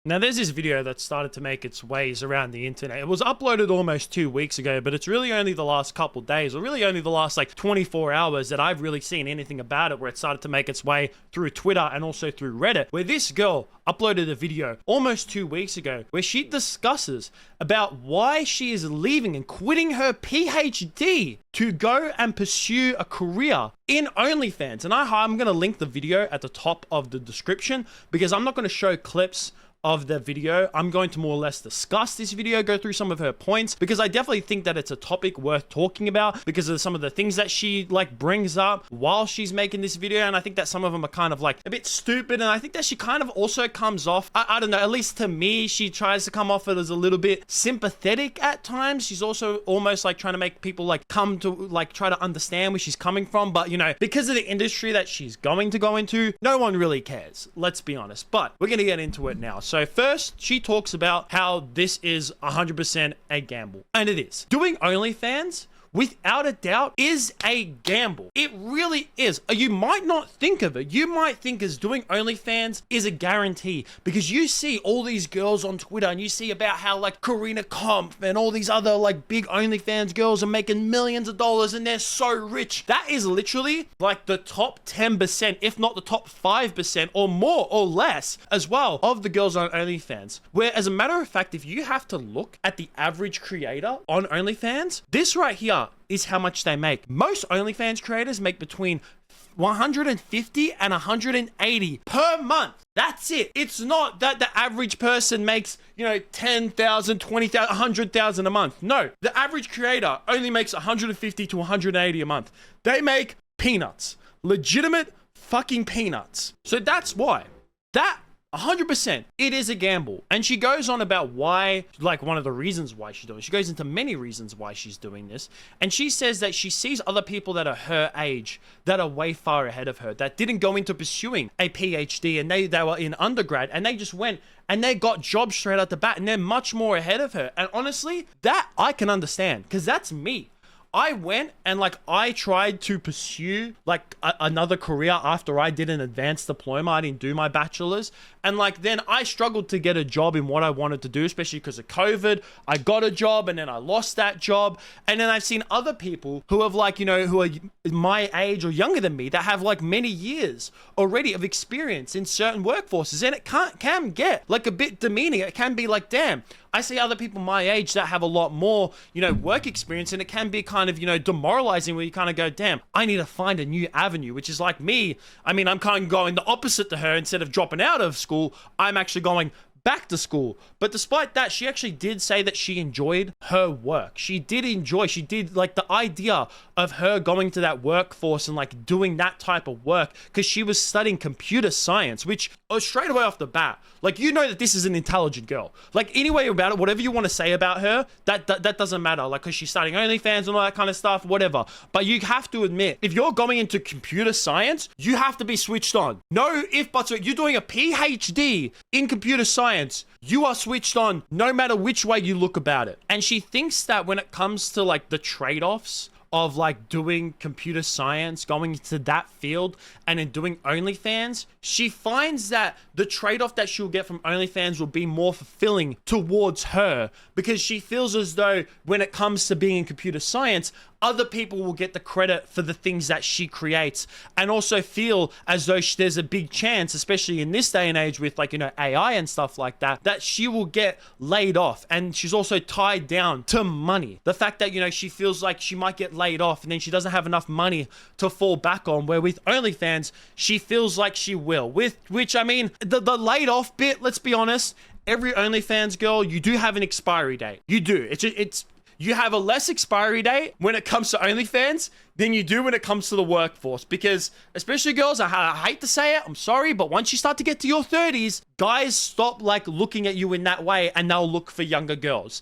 Now, there's this video that started to make its ways around the internet. It was uploaded almost 2 weeks ago, but it's really only the last couple days, or really only the last like 24 hours that I've really seen anything about it, where it started to make its way through Twitter and also through Reddit, where this girl uploaded a video almost 2 weeks ago where she discusses about why she is leaving and quitting her PhD to go and pursue a career in OnlyFans. And I'm going to link the video at the top of the description, because I'm not going to show clips of the video. I'm going to more or less discuss this video, go through some of her points, because I definitely think that it's a topic worth talking about because of some of the things that she like brings up while she's making this video. And I think that some of them are kind of like a bit stupid, and I think that she kind of also comes off, I don't know, at least to me, she tries to come off it as a little bit sympathetic at times. She's also almost like trying to make people like come to like try to understand where she's coming from, but you know, because of the industry that she's going to go into, no one really cares, let's be honest. But we're going to get into it now. So first, she talks about how this is 100% a gamble. And it is. Doing OnlyFans, without a doubt, is a gamble. It really is. You might not think of it. You might think as doing OnlyFans is a guarantee, because you see all these girls on Twitter and you see about how like Karina Kampf and all these other like big OnlyFans girls are making millions of dollars and they're so rich. That is literally like the top 10%, if not the top 5% or more or less as well of the girls on OnlyFans. Where as a matter of fact, if you have to look at the average creator on OnlyFans, this right here is how much they make. Most OnlyFans creators make between 150 and 180 per month. That's it. It's not that the average person makes, you know, 10,000, 20,000, 100,000 a month. No, the average creator only makes 150 to 180 a month. They make peanuts. Legitimate fucking peanuts. So that's why. That 100%, it is a gamble. And she goes on about why, like one of the reasons why she's doing it. She goes into many reasons why she's doing this. And she says that she sees other people that are her age, that are way far ahead of her, that didn't go into pursuing a PhD, and they were in undergrad and they just went and they got jobs straight out the bat and they're much more ahead of her. And honestly, that I can understand, because that's me. I went and like I tried to pursue like another career after I did an advanced diploma. I didn't do my bachelor's, and like then I struggled to get a job in what I wanted to do, especially because of COVID. I got a job and then I lost that job, and then I've seen other people who have like, you know, who are my age or younger than me that have like many years already of experience in certain workforces, and it can get like a bit demeaning. It can be like, damn, I see other people my age that have a lot more, you know, work experience, and it can be kind of, you know, demoralizing, where you kind of go, damn, I need to find a new avenue, which is like me. I mean, I'm kind of going the opposite to her. Instead of dropping out of school, I'm actually going back to school. But despite that, she actually did say that she enjoyed her work. She did like the idea of her going to that workforce and like doing that type of work, because she was studying computer science, which straight away off the bat, like, you know that this is an intelligent girl. Like, anyway about it, whatever you want to say about her, that doesn't matter. Like, because she's studying OnlyFans and all that kind of stuff, whatever. But you have to admit, if you're going into computer science, you have to be switched on. No if buts. You're doing a PhD in computer science, you are switched on no matter which way you look about it. And she thinks that when it comes to like the trade-offs of like doing computer science, going into that field, and then doing OnlyFans, she finds that the trade-off that she'll get from OnlyFans will be more fulfilling towards her, because she feels as though when it comes to being in computer science, other people will get the credit for the things that she creates, and also feel as though there's a big chance, especially in this day and age with like, you know, AI and stuff like that, that she will get laid off. And she's also tied down to money. The fact that, you know, she feels like she might get laid off and then she doesn't have enough money to fall back on, where with OnlyFans, she feels like she will. With which, I mean, the laid off bit, let's be honest, every OnlyFans girl, you do have an expiry date. You do. You have a less expiry date when it comes to OnlyFans than you do when it comes to the workforce, because especially girls, I hate to say it, I'm sorry, but once you start to get to your 30s, guys stop like looking at you in that way, and they'll look for younger girls.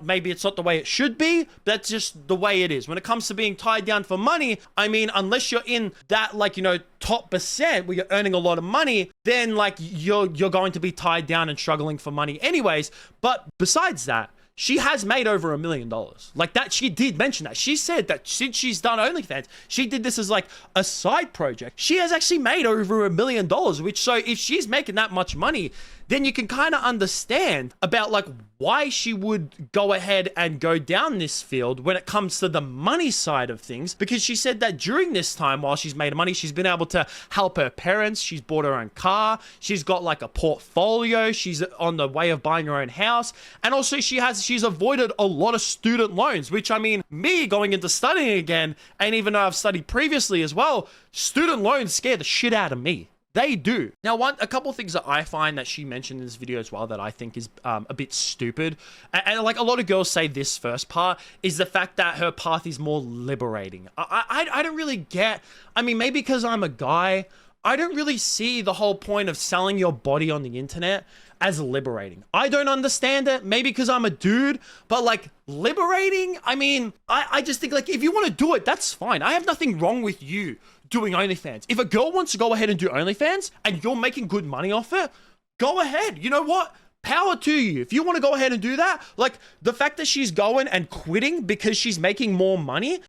Maybe it's not the way it should be, but that's just the way it is. When it comes to being tied down for money, I mean, unless you're in that like, you know, top percent where you're earning a lot of money, then like you're going to be tied down and struggling for money anyways. But besides that, she has made over $1 million. Like that, she did mention that. She said that since she's done OnlyFans, she did this as like a side project. She has actually made over $1 million, which, so if she's making that much money, then you can kind of understand about like why she would go ahead and go down this field when it comes to the money side of things, because she said that during this time while she's made money, she's been able to help her parents, she's bought her own car, she's got like a portfolio, she's on the way of buying her own house, and also she's avoided a lot of student loans, which I mean, me going into studying again, and even though I've studied previously as well, student loans scare the shit out of me. They do. Now, a couple of things that I find that she mentioned in this video as well that I think is a bit stupid, and like a lot of girls say this first part, is the fact that her path is more liberating. I don't really get, I mean, maybe because I'm a guy, I don't really see the whole point of selling your body on the internet as liberating. I don't understand it, maybe because I'm a dude, but like liberating, I mean, I just think like if you want to do it, that's fine. I have nothing wrong with you doing OnlyFans. If a girl wants to go ahead and do OnlyFans and you're making good money off it, go ahead. You know what? Power to you. If you want to go ahead and do that, like the fact that she's going and quitting because she's making more money,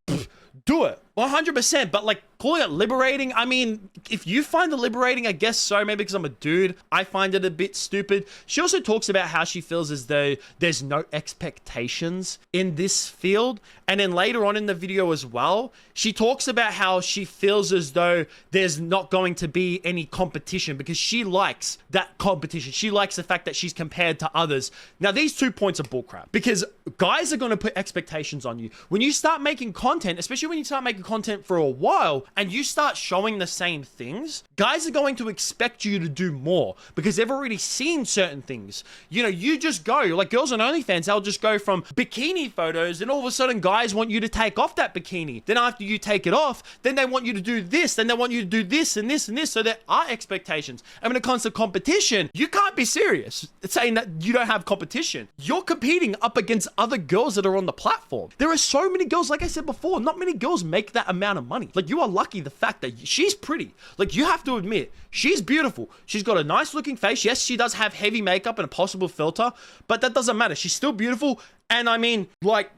do it 100%. But like calling it liberating, I mean, if you find it liberating, I guess so. Maybe because I'm a dude, I find it a bit stupid. She also talks about how she feels as though there's no expectations in this field. And then later on in the video as well, she talks about how she feels as though there's not going to be any competition because she likes that competition. She likes the fact that she's compared to others. Now, these 2 points are bullcrap because guys are going to put expectations on you. When you start making content, especially when you start making content for a while and you start showing the same things, guys are going to expect you to do more because they've already seen certain things. You know, you just go, like girls on OnlyFans, they'll just go from bikini photos and all of a sudden guys want you to take off that bikini. Then after you take it off, then they want you to do this, then they want you to do this and this and this. So there are expectations. And when it comes to competition, you can't be serious saying that you don't have competition. You're competing up against other girls that are on the platform. There are so many girls, like I said before, not many girls make that amount of money. Like you are lucky the fact that she's pretty. Like you have to admit, she's beautiful. She's got a nice looking face. Yes, she does have heavy makeup and a possible filter, but that doesn't matter. She's still beautiful. And I mean, like,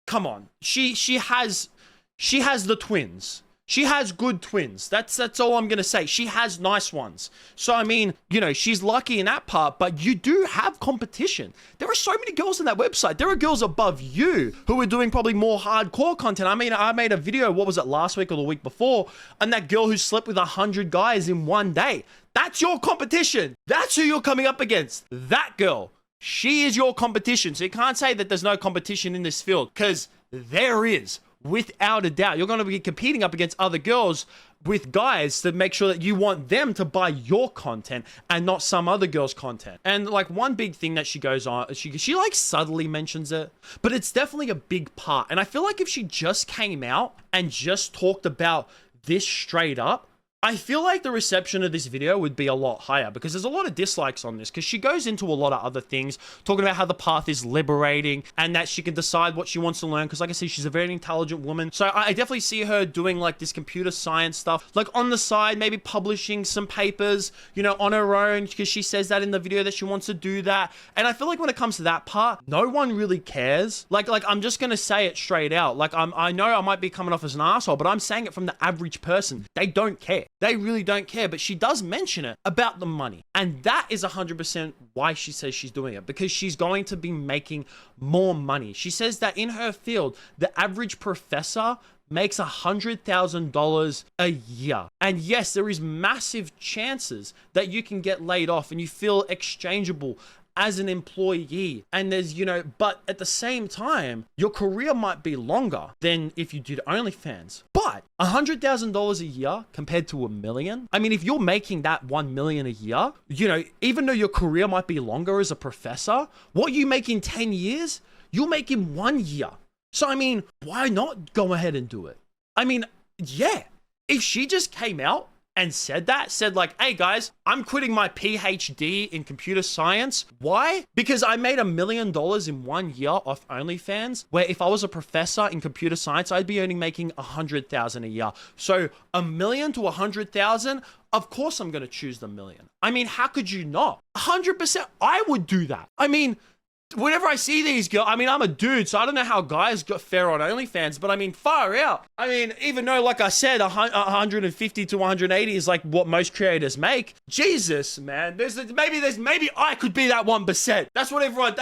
come on. She has the twins. She has good twins. That's all I'm going to say. She has nice ones. So, I mean, you know, she's lucky in that part, but you do have competition. There are so many girls on that website. There are girls above you who are doing probably more hardcore content. I mean, I made a video, what was it, last week or the week before, and that girl who slept with 100 guys in one day. That's your competition. That's who you're coming up against. That girl. She is your competition. So you can't say that there's no competition in this field because there is. Without a doubt, you're going to be competing up against other girls with guys to make sure that you want them to buy your content and not some other girl's content. And like one big thing that she goes on, she like subtly mentions it, but it's definitely a big part. And I feel like if she just came out and just talked about this straight up, I feel like the reception of this video would be a lot higher because there's a lot of dislikes on this because she goes into a lot of other things, talking about how the path is liberating and that she can decide what she wants to learn because like I said, she's a very intelligent woman. So I definitely see her doing like this computer science stuff, like on the side, maybe publishing some papers, you know, on her own because she says that in the video that she wants to do that. And I feel like when it comes to that part, no one really cares. Like I'm just going to say it straight out. Like I know I might be coming off as an asshole, but I'm saying it from the average person. They don't care. They really don't care, but she does mention it about the money. And that is 100% why she says she's doing it, because she's going to be making more money. She says that in her field, the average professor makes $100,000 a year. And yes, there is massive chances that you can get laid off and you feel exchangeable as an employee. And there's, you know, but at the same time, your career might be longer than if you did OnlyFans. But $100,000 a year compared to $1 million. I mean, if you're making that $1 million a year, you know, even though your career might be longer as a professor, what you make in 10 years, you'll make in 1 year. So, I mean, why not go ahead and do it? I mean, yeah, if she just came out and said like, hey guys, I'm quitting my PhD in computer science. Why? Because I made $1 million in 1 year off OnlyFans, where if I was a professor in computer science, I'd be making $100,000 a year. So $1 million to $100,000, of course I'm going to choose the $1 million. I mean, how could you not? 100%, I would do that. I mean, whenever I see these girls, I mean, I'm a dude, so I don't know how guys got fair on OnlyFans, but I mean, far out. I mean, even though, like I said, 150 to 180 is like what most creators make. Jesus, man. Maybe I could be that 1%. That's what everyone,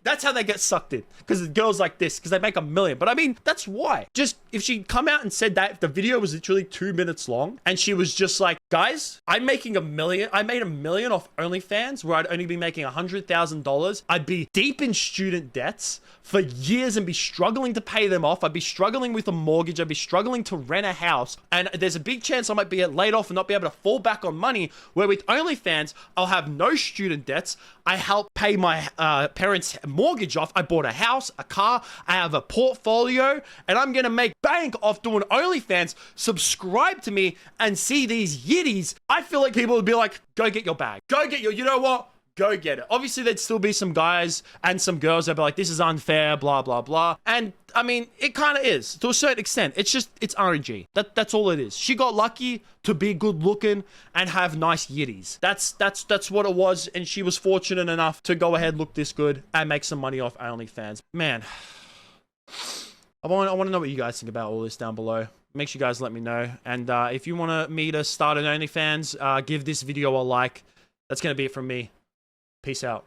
that's how they get sucked in. Because girls like this, because they make $1 million. But I mean, that's why. Just, if she'd come out and said that, if the video was literally 2 minutes long, and she was just like, guys, I'm making $1 million. I made $1 million off OnlyFans, where I'd only be making $100,000. I'd be deep in student debts for years and be struggling to pay them off. I'd be struggling with a mortgage. I'd be struggling to rent a house. And there's a big chance I might be laid off and not be able to fall back on money, where with OnlyFans, I'll have no student debts. I help pay my parents' mortgage off. I bought a house, a car, I have a portfolio, and I'm gonna make bank off doing OnlyFans. Subscribe to me and see these yitties. I feel like people would be like, go get your bag. Go get your, you know what? Go get it. Obviously, there'd still be some guys and some girls that'd be like, this is unfair, blah, blah, blah. And I mean, it kind of is to a certain extent. It's just, it's RNG. That's all it is. She got lucky to be good looking and have nice yitties. That's what it was. And she was fortunate enough to go ahead, look this good and make some money off OnlyFans. Man, I want to know what you guys think about all this down below. Make sure you guys let me know. And if you want me to start an OnlyFans, give this video a like. That's going to be it from me. Peace out.